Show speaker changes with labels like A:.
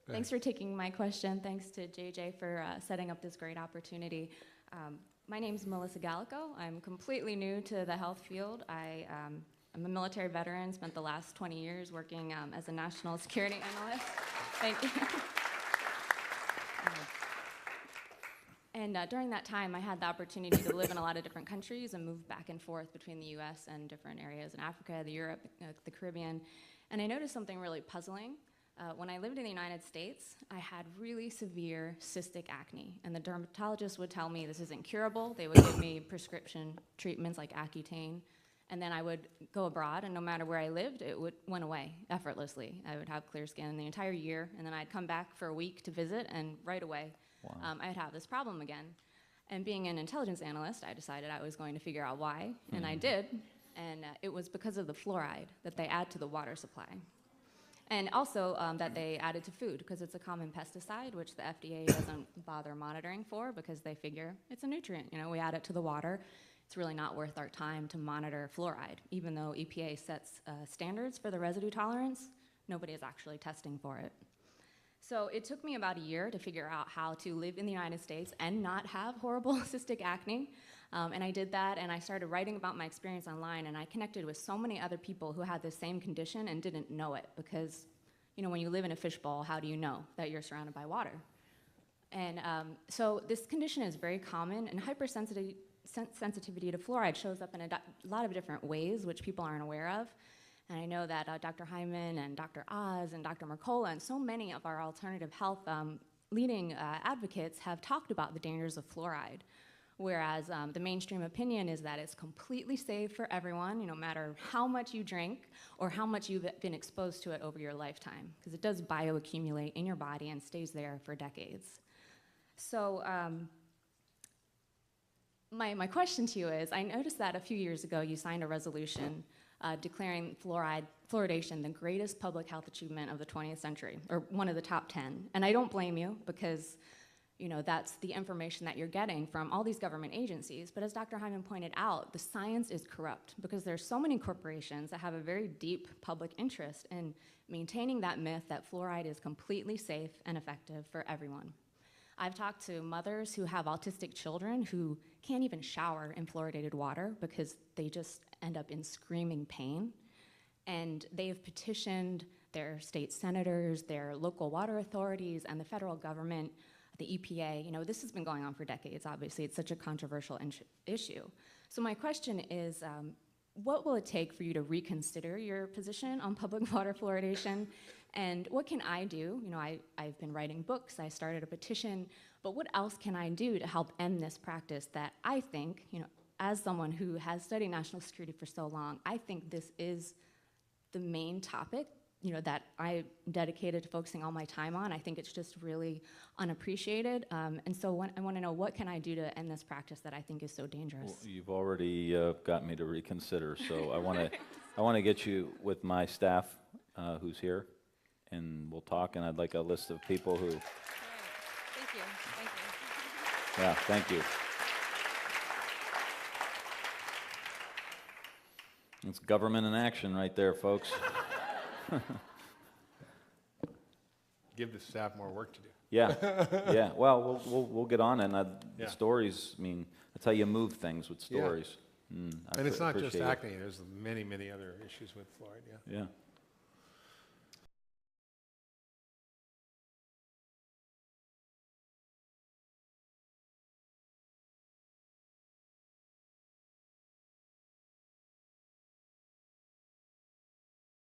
A: Thanks for taking my question. Thanks to JJ for setting up this great opportunity. My name's Melissa Gallico. I'm completely new to the health field. I'm a military veteran, spent the last 20 years working as a national security analyst. Thank you. And during that time, I had the opportunity to live in a lot of different countries and move back and forth between the US and different areas in Africa, Europe, the Caribbean. And I noticed something really puzzling. When I lived in the United States, I had really severe cystic acne. And the dermatologist would tell me this isn't curable. They would give me prescription treatments like Accutane. And then I would go abroad, and no matter where I lived, it went away effortlessly. I would have clear skin the entire year, and then I'd come back for a week to visit, and right away, I'd have this problem again. And being an intelligence analyst, I decided I was going to figure out why, and I did. And it was because of the fluoride that they add to the water supply. And also that they added to food, because it's a common pesticide, which the FDA doesn't bother monitoring for, because they figure it's a nutrient. You know, we add it to the water. It's really not worth our time to monitor fluoride. Even though EPA sets standards for the residue tolerance, nobody is actually testing for it. So it took me about a year to figure out how to live in the United States and not have horrible cystic acne. And I did that, and I started writing about my experience online, and I connected with so many other people who had the same condition and didn't know it, because, you know, when you live in a fishbowl, how do you know that you're surrounded by water? And so this condition is very common, and hypersensitivity to fluoride shows up in a lot of different ways, which people aren't aware of. And I know that Dr. Hyman and Dr. Oz and Dr. Mercola and so many of our alternative health leading advocates have talked about the dangers of fluoride, whereas the mainstream opinion is that it's completely safe for everyone, no matter how much you drink or how much you've been exposed to it over your lifetime, because it does bioaccumulate in your body and stays there for decades. So my question to you is, I noticed that a few years ago you signed a resolution declaring fluoridation the greatest public health achievement of the 20th century, or one of the top 10. And I don't blame you, because that's the information that you're getting from all these government agencies. But as Dr. Hyman pointed out, the science is corrupt, because there's so many corporations that have a very deep public interest in maintaining that myth that fluoride is completely safe and effective for everyone. I've talked to mothers who have autistic children who can't even shower in fluoridated water because they just end up in screaming pain. And they've petitioned their state senators, their local water authorities, and the federal government, the EPA. This has been going on for decades, obviously. It's such a controversial issue. So my question is, what will it take for you to reconsider your position on public water fluoridation? And what can I do? I've been writing books, I started a petition, but what else can I do to help end this practice that I think, as someone who has studied national security for so long, I think this is the main topic, that I dedicated to focusing all my time on. I think it's just really unappreciated. And so I want to know, what can I do to end this practice that I think is so dangerous?
B: Well, you've already got me to reconsider, so I want to get you with my staff who's here, and we'll talk, and I'd like a list of people who...
A: Thank you. Thank you.
B: Yeah, thank you. It's government in action right there, folks.
C: Give the staff more work to do.
B: Yeah, yeah. Well, we'll get on it. And the stories, that's how you move things with stories.
C: And it's not just acne. There's many, many other issues with fluoride.
B: Yeah.